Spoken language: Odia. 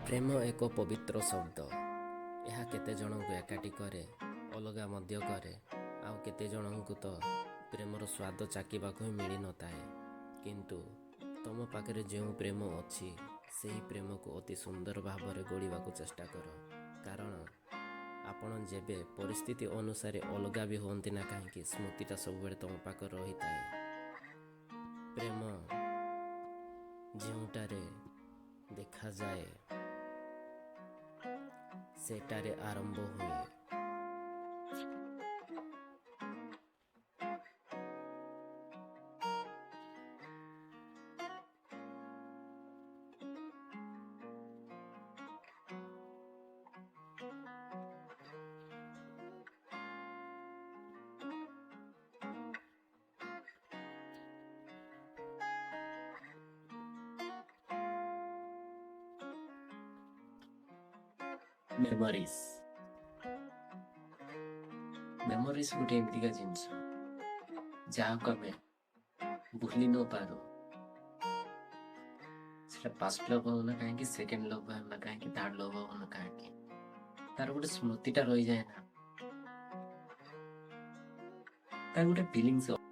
ପ୍ରେମ ଏକ ପବିତ୍ର ଶବ୍ଦ। ଏହା କେତେ ଜଣଙ୍କୁ ଏକାଠି କରେ, ଅଲଗା ମଧ୍ୟ କରେ। ଆଉ କେତେ ଜଣଙ୍କୁ ତ ପ୍ରେମର ସ୍ୱାଦ ଚାଖିବାକୁ ହିଁ ମିଳିନଥାଏ। କିନ୍ତୁ ତମ ପାଖରେ ଯେଉଁ ପ୍ରେମ ଅଛି, ସେହି ପ୍ରେମକୁ ଅତି ସୁନ୍ଦର ଭାବରେ ଗଢ଼ିବାକୁ ଚେଷ୍ଟା କର। କାରଣ ଆପଣ ଯେବେ ପରିସ୍ଥିତି ଅନୁସାରେ ଅଲଗା ବି ହୁଅନ୍ତି ନା କାହିଁକି, ସ୍ମୃତିଟା ସବୁବେଳେ ତମ ପାଖରେ ରହିଥାଏ। ପ୍ରେମ ଯେଉଁଟାରେ ଦେଖାଯାଏ ସେଟାରେ ଆରମ୍ଭ ହୁଏ। ମେମୋରିଜ ଗୋଟେ ଏମିତିକା ଜିନିଷ ଯାହାକୁ ଆମେ ଭୁଲି ନ ପାରୁ। ସେଟା ଫାଷ୍ଟ ଲଭ୍ ହଉ ନା କାହିଁକି, ସେକେଣ୍ଡ ଲଭ୍ ହଉ ନା କାହିଁକି, ଥାର୍ଡ ଲଭ୍ ହଉ ନା କାହିଁକି, ତାର ଗୋଟେ ସ୍ମୃତିଟା ରହିଯାଏ ନା, ତାର ଗୋଟେ ଫିଲିଙ୍ଗସ୍